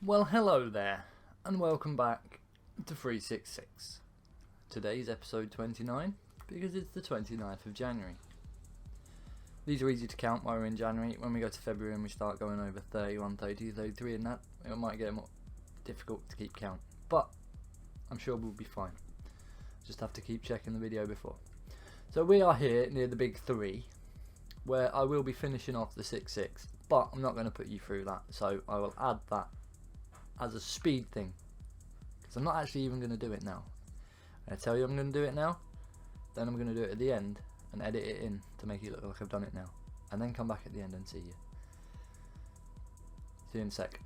Well, hello there, and welcome back to 366. Today's episode 29, because it's the 29th of January. These are easy to count while we're in January. When we go to February and we start going over 31, 32, 33 and that, it might get more difficult to keep count. But I'm sure we'll be fine. Just have to keep checking the video before. So we are here near the big 3, where I will be finishing off the 66, but I'm not going to put you through that, so I will add that as a speed thing, because I'm not actually even going to do it now. I tell you I'm going to do it now, then I'm going to do it at the end and edit it in to make it look like I've done it now, and then come back at the end and see you. See you in a sec.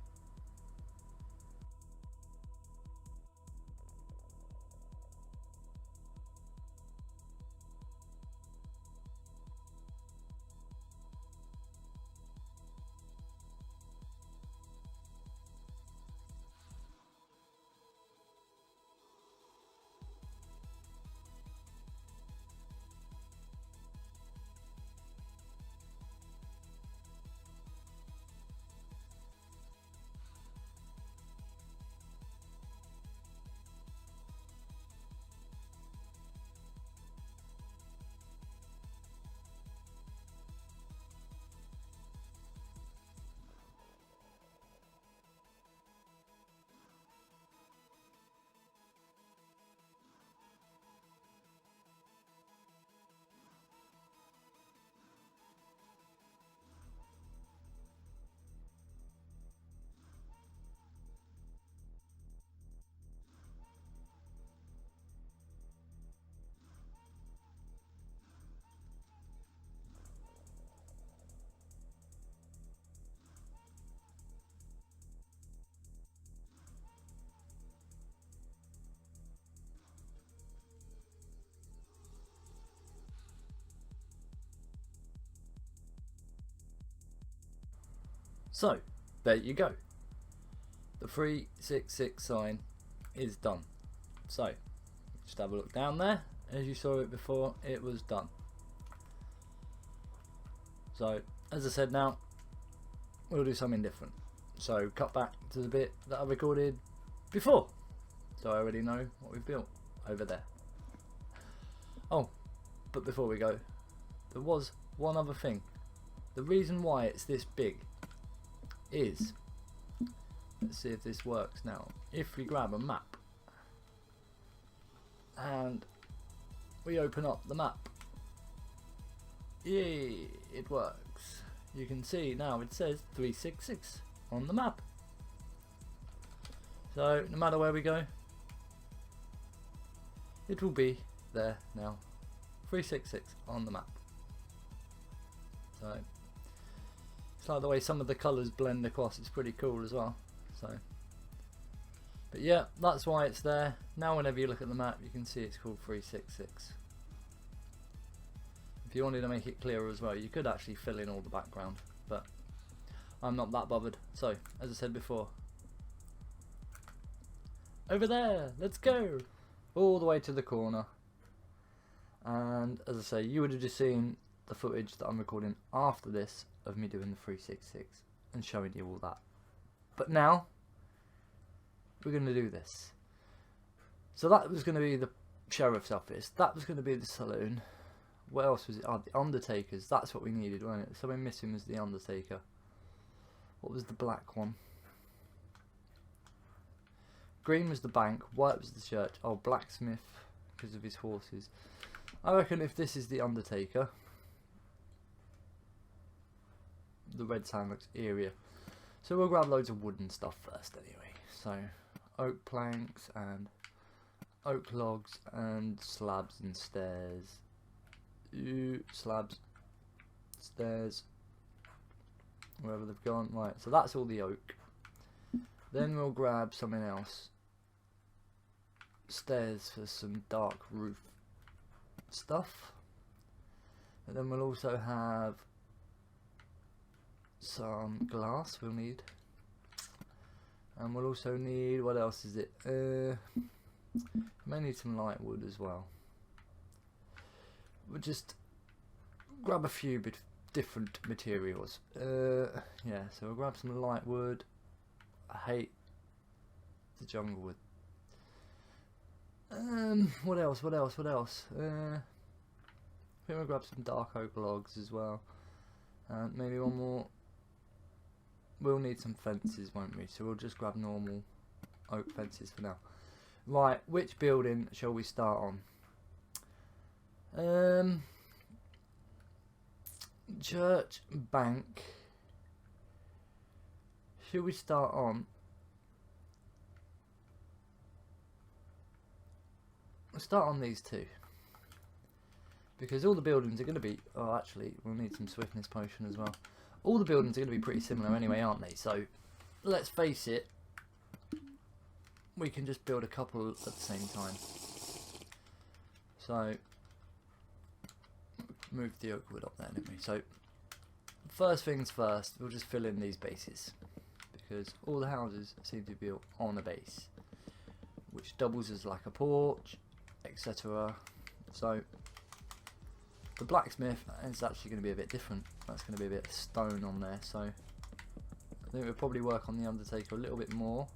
So, there you go. The 366 sign is done. So, just have a look down there. As you saw it before, it was done. So, as I said now, we'll do something different. So, cut back to the bit that I recorded before. So I already know what we've built over there. Oh, but before we go, there was one other thing. The reason why it's this big is, let's see if this works now. If we grab a map and we open up the map, yay, it works. You can see now it says 366 on the map. So no matter where we go, it will be there now. 366 on the map. So it's like the way some of the colours blend across, it's pretty cool as well. So, but yeah, that's why it's there. Now whenever you look at the map you can see it's called 366. If you wanted to make it clearer as well, you could actually fill in all the background, but I'm not that bothered. So, as I said before, over there, let's go! All the way to the corner. And as I say, you would have just seen the footage that I'm recording after this of me doing the 366 and showing you all that. But now we're going to do this. So that was going to be the sheriff's office, that was going to be the saloon. What else was it? Oh, the undertakers. That's what we needed, wasn't it? Something missing was the undertaker. What was the black one? Green was the bank, white was the church. Oh, blacksmith because of his horses. I reckon if this is the undertaker, the red sign looks eerier. So we'll grab loads of wooden stuff first anyway. So oak planks and oak logs and slabs and stairs. Slabs, stairs, wherever they've gone. Right, so that's all the oak. Then we'll grab something else. Stairs for some dark roof stuff. And then we'll also have some glass we'll need. And we'll also need, what else is it? May need some light wood as well. We'll just grab a few different materials. Yeah, so we'll grab some light wood. I hate the jungle wood. What else? I think we'll grab some dark oak logs as well. Maybe one more. We'll need some fences, won't we? So we'll just grab normal oak fences for now. Right, which building shall we start on? Church, bank. Should we start on? We'll start on these two. Because all the buildings are going to be... Oh, actually, we'll need some swiftness potion as well. All the buildings are going to be pretty similar anyway, aren't they? So, let's face it. We can just build a couple at the same time. So, move the oak wood up there, didn't we? So, first things first, we'll just fill in these bases. Because all the houses seem to be built on a base. Which doubles as like a porch, etc. So, the blacksmith is actually going to be a bit different. That's going to be a bit of stone on there. So, I think we'll probably work on the undertaker a little bit more.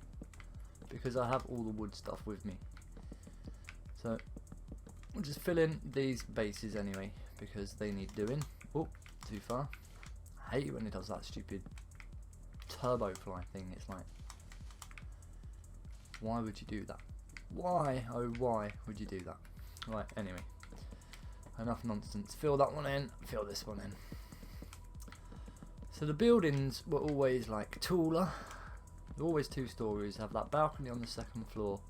Because I have all the wood stuff with me. So, we'll just fill in these bases anyway. Because they need doing. Oh, too far. I hate it when it does that stupid turbo fly thing. It's like, why would you do that? Why, oh why would you do that? Right, anyway. Enough nonsense. Fill that one in, fill this one in. So the buildings were always like taller. They're always 2 stories, have that balcony on the 2nd floor.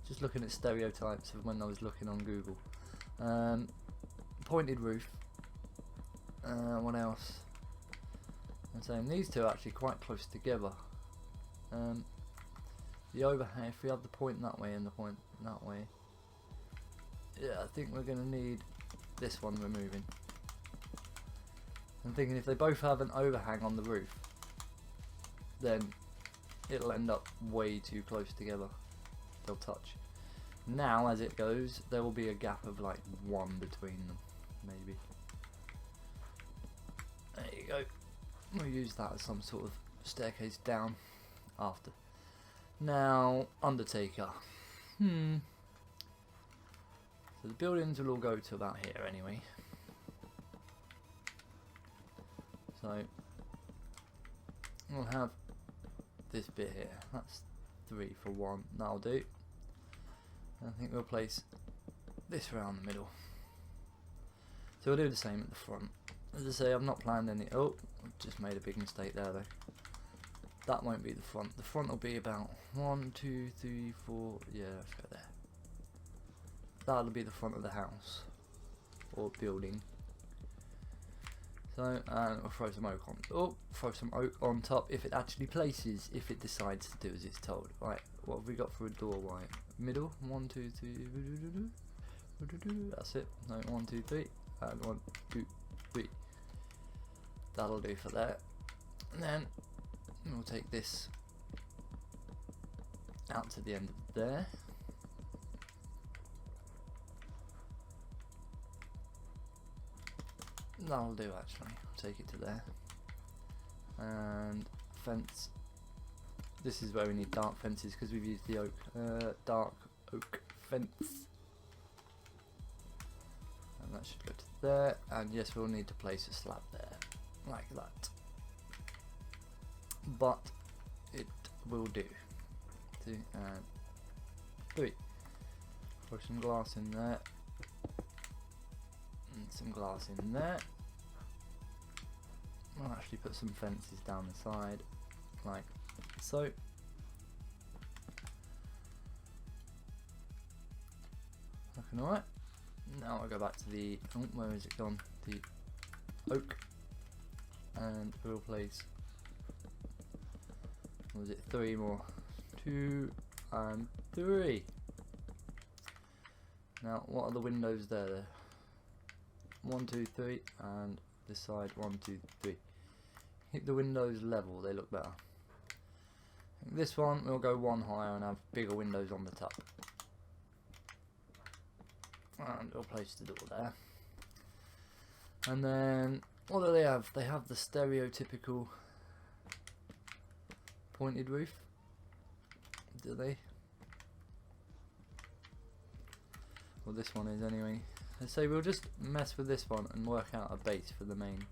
Just looking at stereotypes of when I was looking on Google. Pointed roof. What else? I'm saying these two are actually quite close together. The overhang, if we have the point that way and the point that way. Yeah, I think we're going to need this one removing. I'm thinking if they both have an overhang on the roof, then it'll end up way too close together. They'll touch. Now, as it goes, there will be a gap of like 1 between them, maybe. There you go. We'll use that as some sort of staircase down after. Now, undertaker. So the buildings will all go to about here anyway. So we'll have this bit here. That's 3 for 1. That'll do. I think we'll place this around the middle. So we'll do the same at the front. As I say, I've not planned any. Oh, I've just made a big mistake there though. That won't be the front. The front will be about 1, 2, 3, 4. Yeah, let's go there. That'll be the front of the house or building. So, and we'll throw some oak on. Oh, throw some oak on top if it actually places. If it decides to do as it's told. Right, what have we got for a doorway? Middle. 1, 2, 3. That's it. No, 1, 2, 3, and 1, 2, 3. That'll do for that. And then we'll take this out to the end of there. That'll do actually. I'll take it to there. And fence. This is where we need dark fences because we've used the oak. Dark oak fence. And that should go to there. And yes, we'll need to place a slab there. Like that. But it will do. 2 and 3. Put some glass in there. And some glass in there. I'll actually put some fences down the side. Like so. Looking alright. Now I'll go back to the. Oh, where is it gone? The oak. And we'll place. What was it? 3 more. 2 and 3. Now, what are the windows there? 1, 2, 3, and this side 1, 2, 3. Keep the windows level; they look better. This one we'll go 1 higher and have bigger windows on the top. And we'll place the door there. And then, what do they have? They have the stereotypical pointed roof. do they? Well, this one is anyway. Let's say we'll just mess with this one and work out a base for the main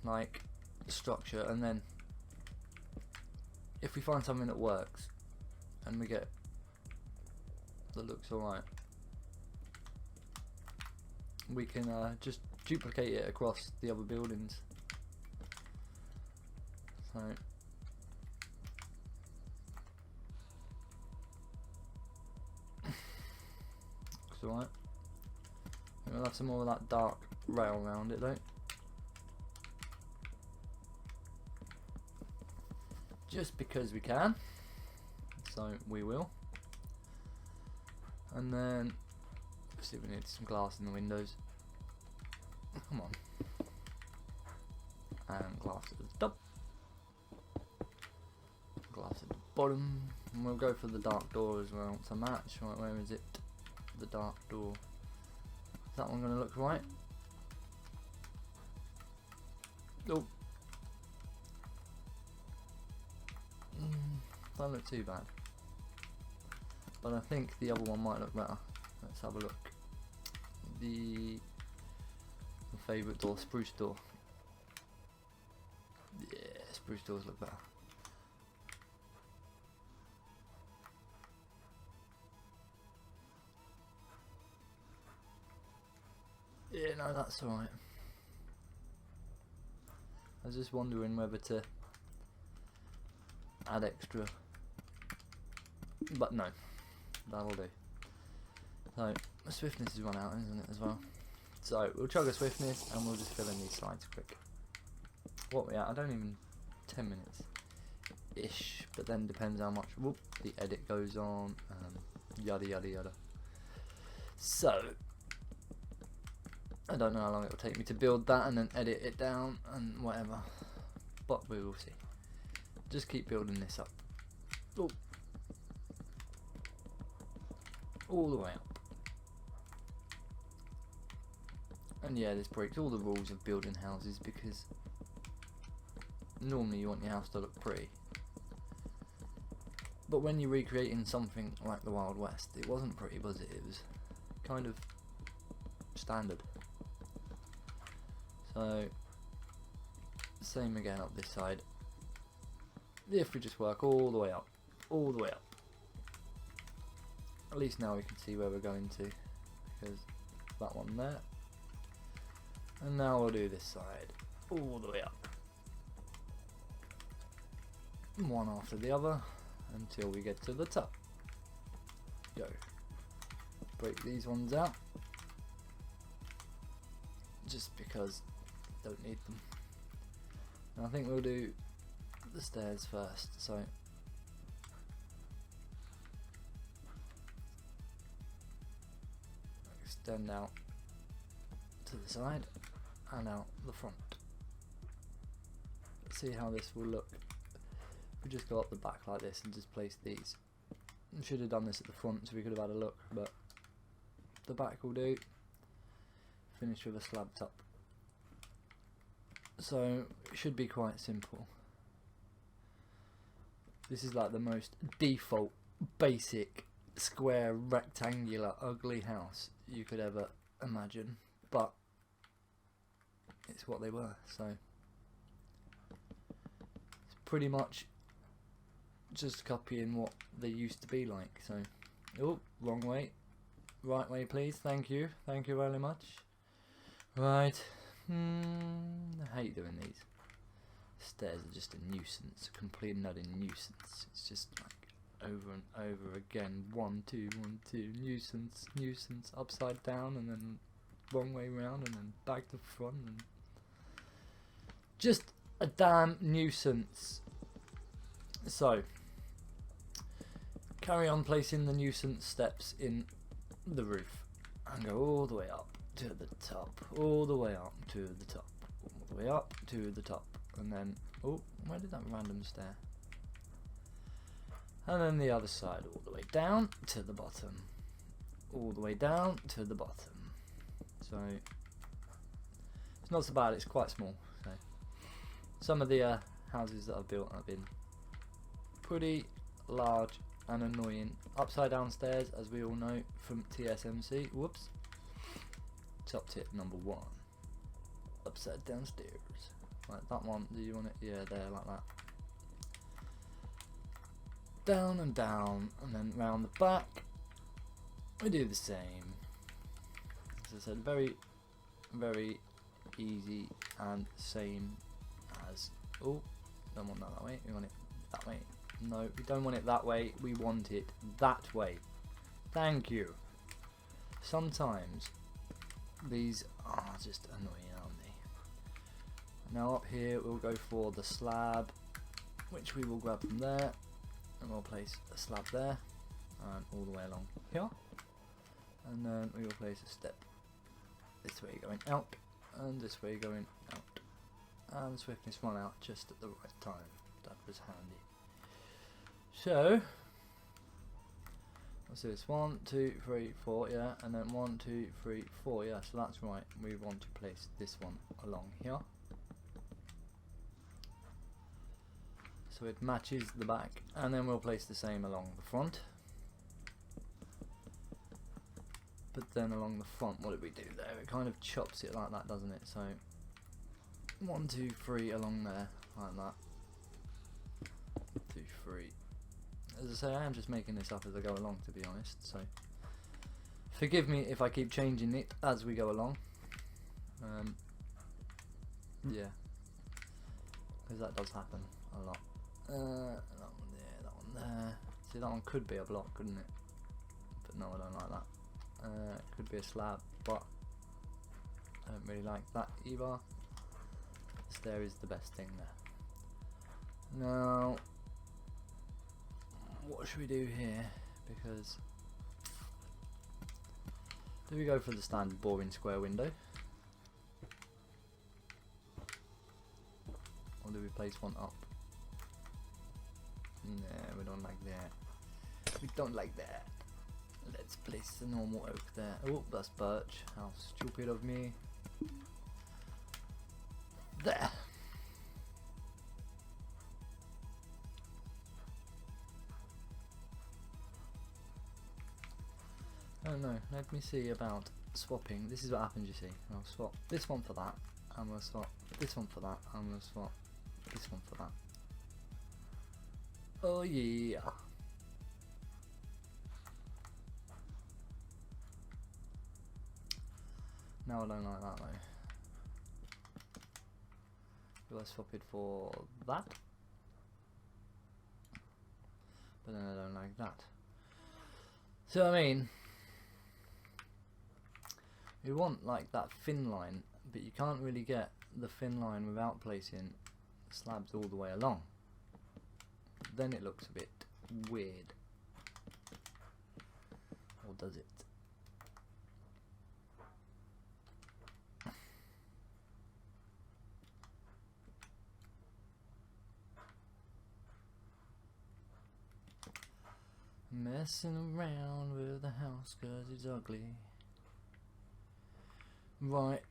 like structure, and then if we find something that works and we get that looks alright, we can just duplicate it across the other buildings. So looks alright. We'll have some more of that dark rail around it though. Just because we can. So we will. And then see, we need some glass in the windows. Come on. And glass at the top. Glass at the bottom. And we'll go for the dark door as well to match. Right, where is it? The dark door. Is that one going to look right? Oh. Don't look too bad. But I think the other one might look better. Let's have a look. The favourite door, spruce door. Yeah, spruce doors look better. Yeah, no, that's alright. I was just wondering whether to add extra, but no, that'll do. So the swiftness has run out, isn't it, as well? So we'll chug a swiftness and we'll just fill in these slides quick. What we at? I don't even 10 minutes ish, but then depends how much the edit goes on, yada yada yada. So I don't know how long it will take me to build that and then edit it down and whatever, but we will see. Just keep building this up. Oh. All the way up. And yeah, this breaks all the rules of building houses, because normally you want your house to look pretty. But when you're recreating something like the Wild West, it wasn't pretty, was it? It was kind of standard. So, same again up this side. If we just work all the way up, all the way up. At least now we can see where we're going to, because that one there. And now we'll do this side, all the way up. One after the other, until we get to the top. Go. Break these ones out. Just because I don't need them. And I think we'll do the stairs first, so extend out to the side and out the front. Let's see how this will look. We just go up the back like this and just place these. I should have done this at the front so we could have had a look, but the back will do. Finish with a slab top. So it should be quite simple. This is like the most default, basic, square, rectangular, ugly house you could ever imagine, but it's what they were, so it's pretty much just copying what they used to be like. So, oh, wrong way, right way please, thank you very much. Right, I hate doing these. Stairs are just a nuisance, a complete and utter nuisance. It's just like over and over again, 1 2 1 2, nuisance, upside down and then wrong way round and then back to front, and just a damn nuisance. So carry on placing the nuisance steps in the roof and go all the way up to the top, all the way up to the top, all the way up to the top. And then, oh, where did that random stair? And then the other side, all the way down to the bottom, all the way down to the bottom. So it's not so bad, it's quite small. So some of the houses that I've built have been pretty large and annoying. Upside down stairs, as we all know from TSMC. Whoops. Top tip number 1. Upside down stairs. Like that one. Do you want it? Yeah, there, like that. Down and down, and then round the back. We do the same. As I said, very, very easy and same as. Oh, don't want that way. We want it that way. No, we don't want it that way. We want it that way. Thank you. Sometimes these are just annoying, aren't they? Now up here we'll go for the slab, which we will grab from there, and we'll place a slab there, and all the way along here, and then we will place a step this way going out, and this way going out, and swiftness run out just at the right time. That was handy. So let's do this 1, 2, 3, 4, yeah, and then 1, 2, 3, 4, yeah. So that's right. We want to place this one along here, so it matches the back, and then we'll place the same along the front. But then along the front, what did we do there? It kind of chops it like that, doesn't it? So 1, 2, 3 along there, like that. 2, 3. As I say, I am just making this up as I go along, to be honest, so forgive me if I keep changing it as we go along. Yeah, because that does happen a lot. That one there, that one there. See, that one could be a block, couldn't it? But no, I don't like that. It could be a slab, but I don't really like that either. This there is the best thing there. Now, what should we do here? Because do we go for the standard boring square window, or do we place one up? Nah, we don't like that. We don't like that. Let's place the normal oak there. Oh, that's birch. How stupid of me. There. Oh no, let me see about swapping. This is what happens, you see. I'll swap this one for that, and we'll swap this one for that, and we'll swap this one for that. Oh yeah. Now I don't like that though. Do I swap it for that? But then I don't like that. So I mean, we want like that thin line, but you can't really get the thin line without placing slabs all the way along. Then it looks a bit weird. Or does it? Messing around with the house 'cause it's ugly. Right,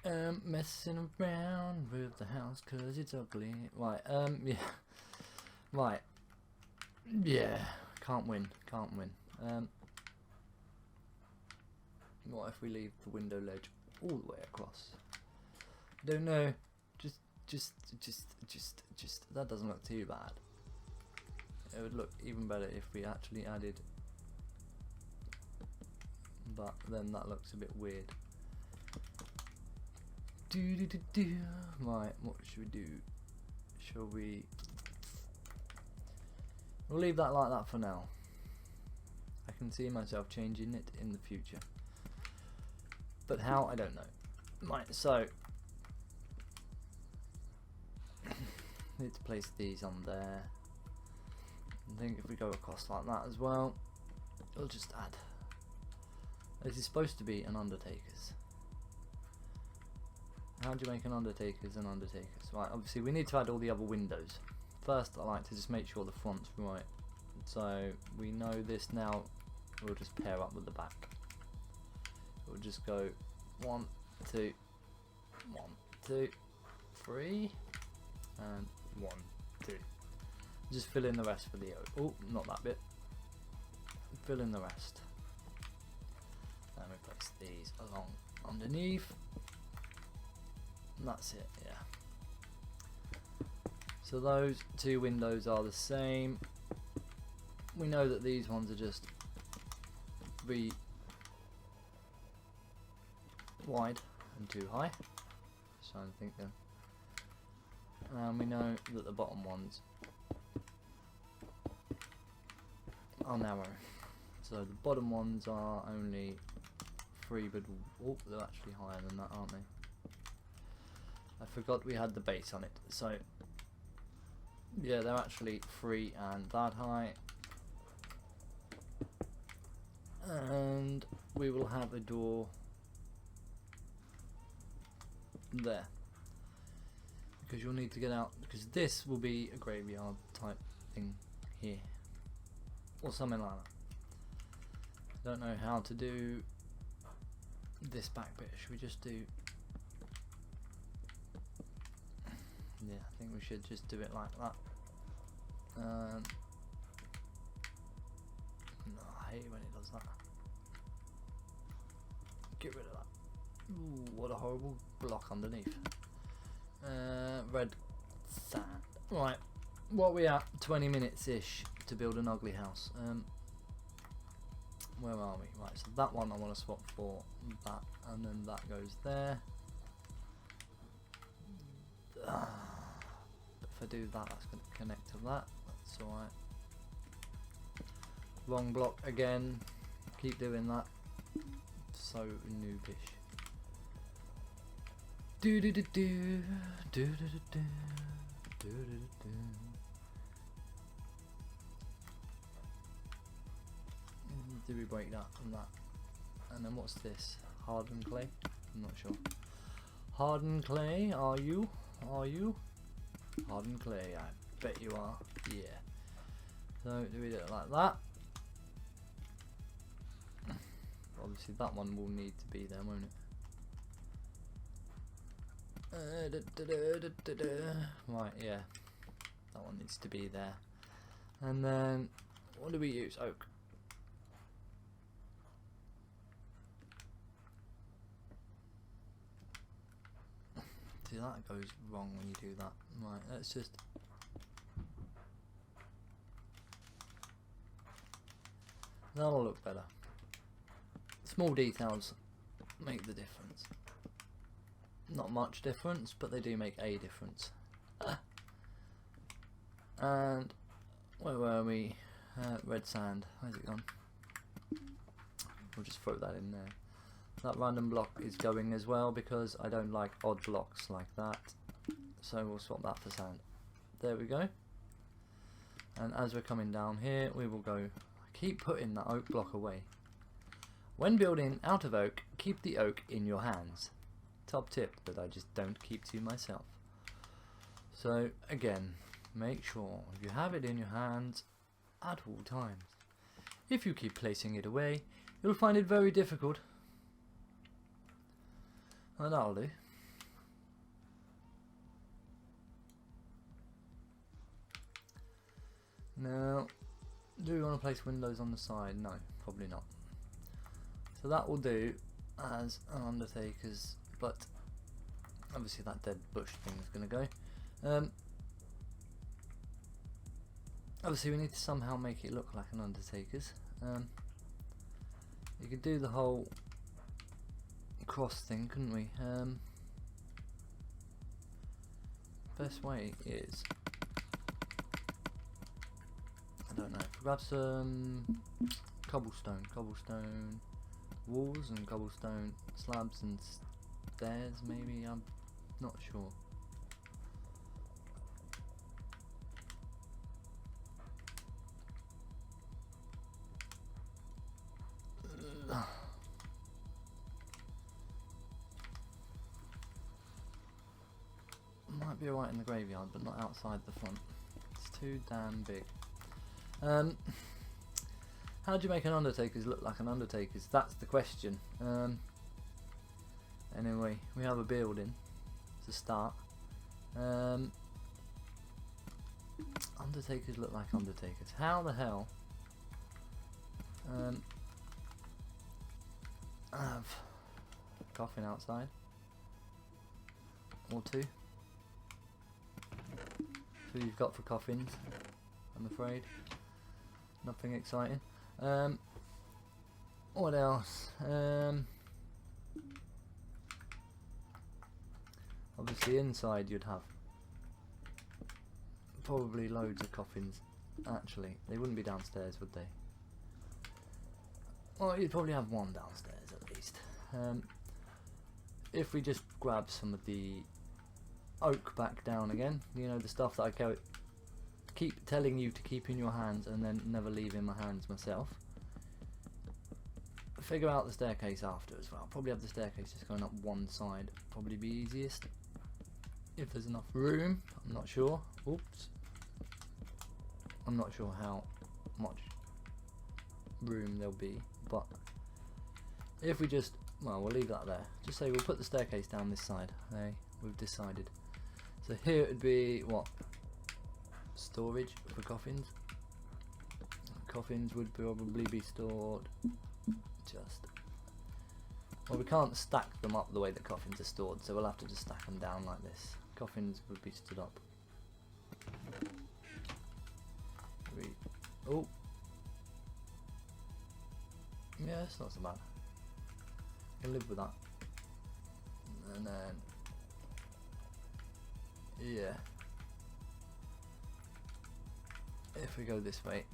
messing around with the house 'cause it's ugly. Right, yeah. Right. Yeah, can't win, can't win. What if we leave the window ledge all the way across? Don't know. Just, that doesn't look too bad. It would look even better if we actually added, but then that looks a bit weird. Right, what should we do? Shall we? We'll leave that like that for now. I can see myself changing it in the future, but how, I don't know. Right, so need to place these on there. I think if we go across like that as well, we'll just add. This is supposed to be an undertaker's. How do you make an undertaker's an undertaker's? Right, obviously we need to add all the other windows. First, I like to just make sure the front's right. So we know this now. We'll just pair up with the back. We'll just go 1, 2, 1, 2, 3, and 1, 2. Just fill in the rest for the oak. Oh, not that bit. Fill in the rest. And we place these along underneath. And that's it, yeah. So those two windows are the same. We know that these ones are just three wide and too high. Just trying to think then. And we know that the bottom ones are narrow. So the bottom ones are only 3, but oh, they're actually higher than that, aren't they? I forgot we had the base on it. So yeah, they're actually 3 and that high. And we will have a door there, because you'll need to get out, because this will be a graveyard type thing here, or something like that. Don't know how to do this back bit. Should we just do, yeah, I think we should just do it like that. No, I hate when it does that. Get rid of that. Ooh, what a horrible block underneath. Red sand. Right, what we at? 20 minutes ish to build an ugly house. Where are we? Right, so that one I want to swap for that, and then that goes there. If I do that, that's going to connect to that. That's alright. Wrong block again. Keep doing that. So noobish. Do do do do do do do do do do do. Do we break that and that? And then what's this? Hardened clay? I'm not sure. Hardened clay? Are you? Are you? Hardened clay? I bet you are. Yeah. So do we do it like that? Obviously that one will need to be there, won't it? Right, yeah. That one needs to be there. And then, what do we use? Oak. See, that goes wrong when you do that. Right, let's just... That'll look better. Small details make the difference. Not much difference, but they do make a difference. And where were we? Red sand. Where's it gone? We'll just throw that in there. That random block is going as well, because I don't like odd blocks like that. So we'll swap that for sand. There we go. And as we're coming down here, we will go... Keep putting that oak block away. When building out of oak, keep the oak in your hands. Top tip that I just don't keep to myself. So again, make sure you have it in your hands at all times. If you keep placing it away, you'll find it very difficult. And that'll do. Now, do we want to place windows on the side? No, probably not. So that will do as an undertaker's, but obviously that dead bush thing is going to go. Obviously we need to somehow make it look like an undertaker's. You could do the whole cross thing, couldn't we? Best way is, I don't know, if we grab some cobblestone walls and cobblestone slabs and stairs, maybe, I'm not sure. Might be alright in the graveyard, but not outside the front. It's too damn big. How do you make an undertaker's look like an undertaker's? That's the question. Anyway, we have a building to start. Undertakers look like undertakers. How the hell I have a coffin outside or two. So you've got for coffins, I'm afraid. Nothing exciting. What else? Obviously inside you'd have probably loads of coffins. Actually, they wouldn't be downstairs, would they? Well, you'd probably have one downstairs at least. If we just grab some of the oak back down again, you know, the stuff that I keep telling you to keep in your hands and then never leave in my hands myself. Figure out the staircase after as well. Probably have the staircase just going up one side. Probably be easiest if there's enough room. I'm not sure. Oops. I'm not sure how much room there'll be, but if we just, well, we'll leave that there. Just say we'll put the staircase down this side. Hey, we've decided. So here it would be what? Storage for coffins. Coffins would probably be stored just, well, we can't stack them up the way that coffins are stored, so we'll have to just stack them down like this. Coffins would be stood up. Oh, yeah, it's not so bad. I can live with that. And then, yeah, if we go this way,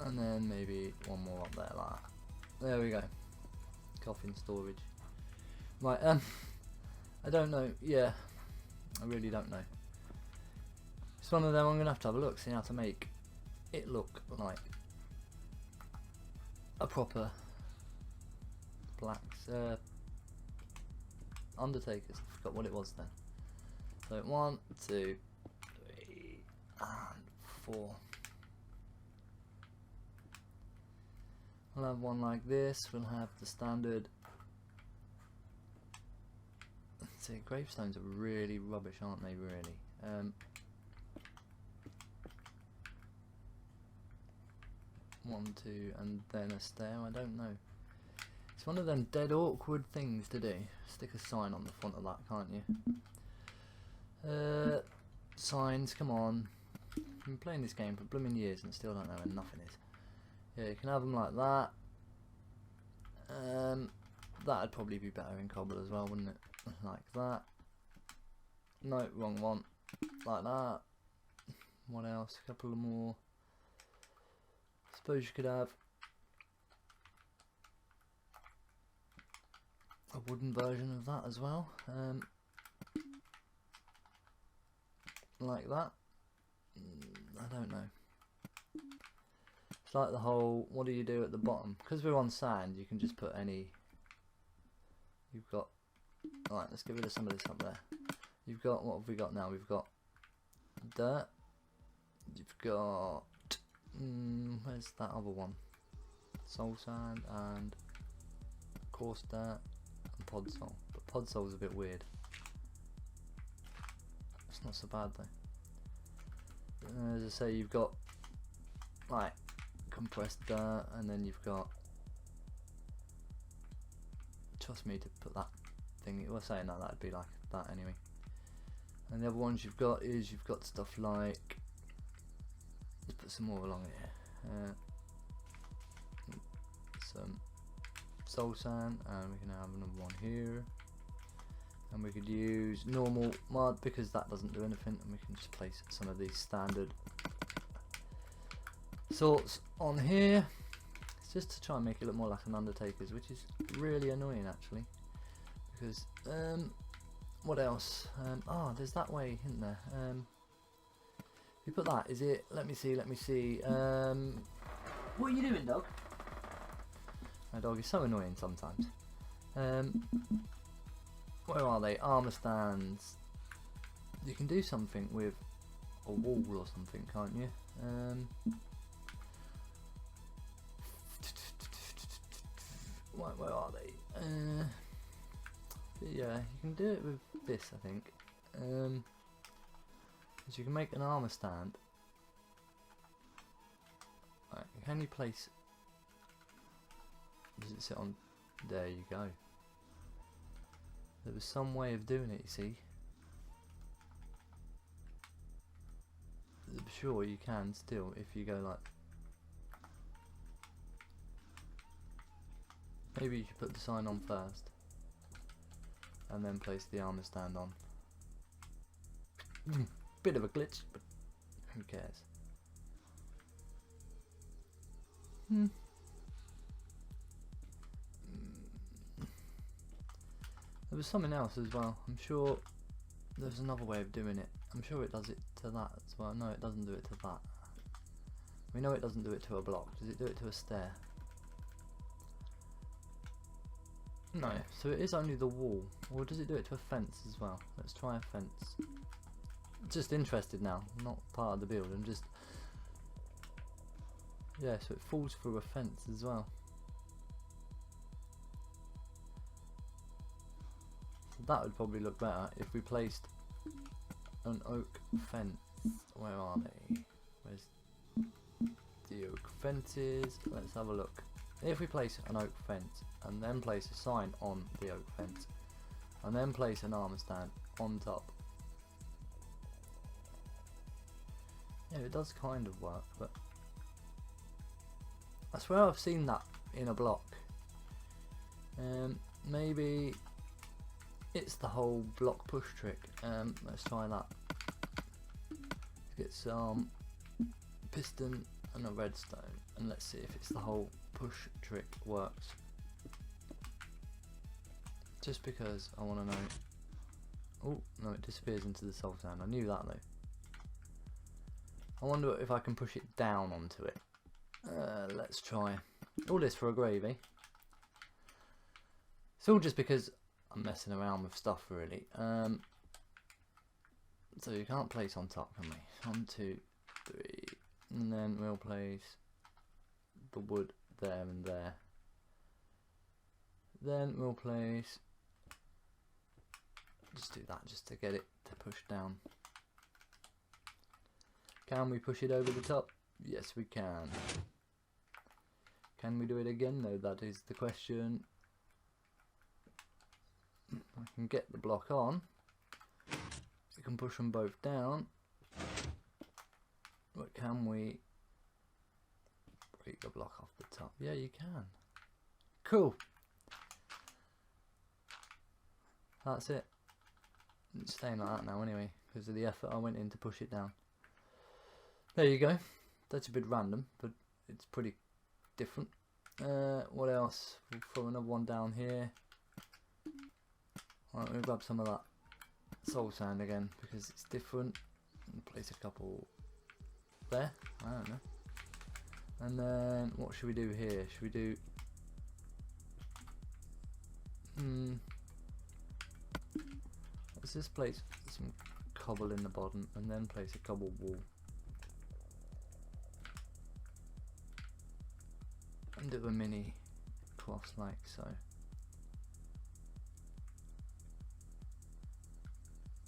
and then maybe one more up there like that. There we go. Coffin storage. Right, I don't know. Yeah, I really don't know. It's one of them. I'm gonna have to have a look, see how to make it look like a proper blacks undertakers. I forgot what it was then. So 1, 2, 3, and 4. We'll have one like this. We'll have the standard. See, gravestones are really rubbish, aren't they? Really. 1, 2, and then a stair. I don't know. It's one of them dead awkward things to do. Stick a sign on the front of that, can't you? Signs, come on. I've been playing this game for blooming years and still don't know where nothing is. Yeah, you can have them like that. That'd probably be better in cobble as well, wouldn't it? Like that. No, wrong one. Like that. What else? A couple of more. Suppose you could have a wooden version of that as well. Like that. I don't know. It's like the whole, what do you do at the bottom? Because we're on sand, you can just put any. You've got, alright, let's get rid of some of this up there. You've got, what have we got now? We've got dirt. You've got, where's that other one? Soul sand and coarse dirt and pod soul. But pod soul's a bit weird. It's not so bad though. As I say, you've got like compressed dirt, and then you've got, trust me to put that thing, we're saying that that'd be like that anyway. And the other ones you've got is, you've got stuff like, let's put some more along here, some soul sand, and we can have another one here, and we could use normal mud because that doesn't do anything, and we can just place some of these standard sorts on here. It's just to try and make it look more like an Undertaker's, which is really annoying actually, because what else? Oh, there's that way, isn't there? If you put that, is it, let me see, what are you doing, dog? My dog is so annoying sometimes. Where are they? Armour stands. You can do something with a wall or something, can't you? Where are they? Yeah, you can do it with this, I think. is you can make an armour stand. Right, can you place... Does it sit on... There you go. There was some way of doing it, you see. I'm sure you can still if you go like... Maybe you should put the sign on first and then place the armour stand on. Bit of a glitch, but who cares? There was something else as well. I'm sure there's another way of doing it. I'm sure it does it to that as well. No, it doesn't do it to that. We know it doesn't do it to a block. Does it do it to a stair? No, so it is only the wall. Or does it do it to a fence as well? Let's try a fence. Just interested now, not part of the build. I'm just... Yeah, so it falls through a fence as well. So that would probably look better if we placed an oak fence. Where are they? Where's the oak fences? Let's have a look. If we place an oak fence and then place a sign on the oak fence and then place an armour stand on top. Yeah, it does kind of work, but I swear I've seen that in a block. Maybe it's the whole block push trick. Let's try that. Let's get some piston and a redstone and let's see if it's the whole push trick works. Just because I want to know. Oh no, it disappears into the soul sand. I knew that though. I wonder if I can push it down onto it. Let's try. All this for a gravy. It's all just because I'm messing around with stuff really. So you can't place on top, can we? 1, 2, 3, and then we'll place the wood there and there. Then we'll place... Just do that just to get it to push down. Can we push it over the top? Yes, we can. Can we do it again? No, that is the question. I can get the block on. We can push them both down. But can we break the block off the top? Yeah, you can. Cool. That's it. It's staying like that now anyway, because of the effort I went in to push it down. There you go. That's a bit random, but it's pretty different. What else? We'll throw another one down here. Alright, we'll grab some of that soul sand again, because it's different. And place a couple there. I don't know. And then, what should we do here? Should we do... Let's just place some cobble in the bottom and then place a cobble wall. And do a mini cross like so.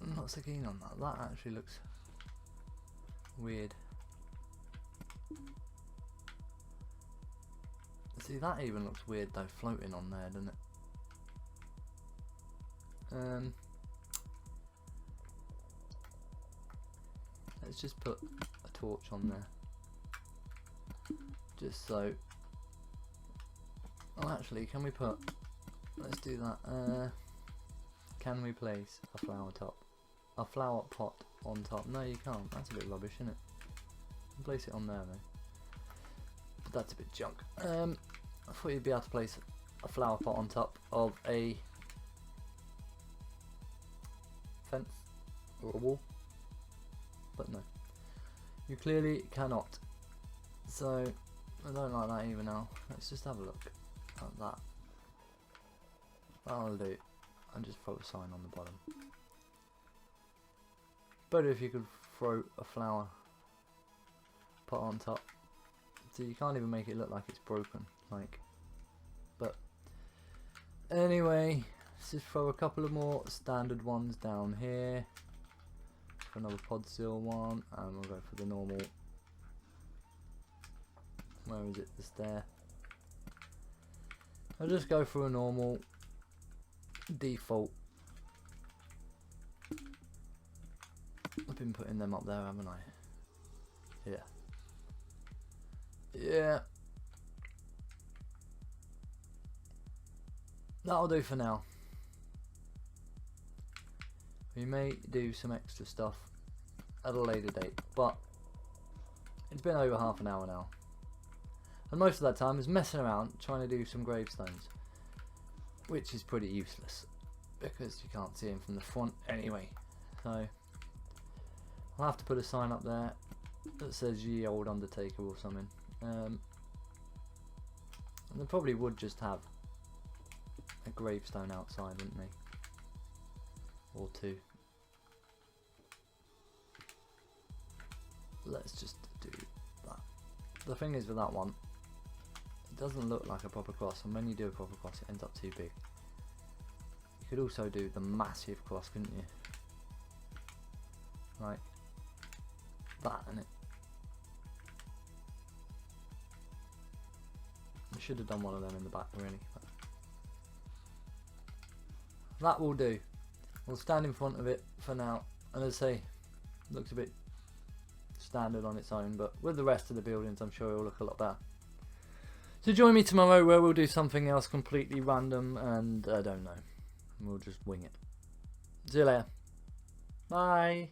I'm not so keen on that. That actually looks weird. See, that even looks weird though, floating on there, doesn't it? Let's just put a torch on there. Just so... Oh, actually, can we put... Let's do that. Can we place a flower top? A flower pot on top? No, you can't. That's a bit rubbish, isn't it? You can place it on there, though. But that's a bit junk. I thought you'd be able to place a flower pot on top of a fence or a wall. But no. You clearly cannot. So, I don't like that either now. Let's just have a look at that. That'll do. And just throw a sign on the bottom. Better if you could throw a flower pot on top. So you can't even make it look like it's broken. Like, but anyway, let's just throw a couple of more standard ones down here. for another pod seal one, and we'll go for the normal. Where is it? The stair. I'll just go for a normal default. I've been putting them up there, haven't I? Yeah. Yeah. That'll do for now. We may do some extra stuff at a later date, but it's been over half an hour now. And most of that time is messing around trying to do some gravestones, which is pretty useless because you can't see them from the front anyway. So I'll have to put a sign up there that says "Ye Old Undertaker" or something. And they probably would just have a gravestone outside, wouldn't they? Or two. Let's just do that. The thing is with that one, it doesn't look like a proper cross, and when you do a proper cross it ends up too big. You could also do the massive cross, couldn't you? Like that, innit? I should have done one of them in the back really. But that will do. We'll stand in front of it for now, and as I say, looks a bit standard on its own, but with the rest of the buildings I'm sure it'll look a lot better. So join me tomorrow where we'll do something else completely random, and I don't know, we'll just wing it. See you later. Bye.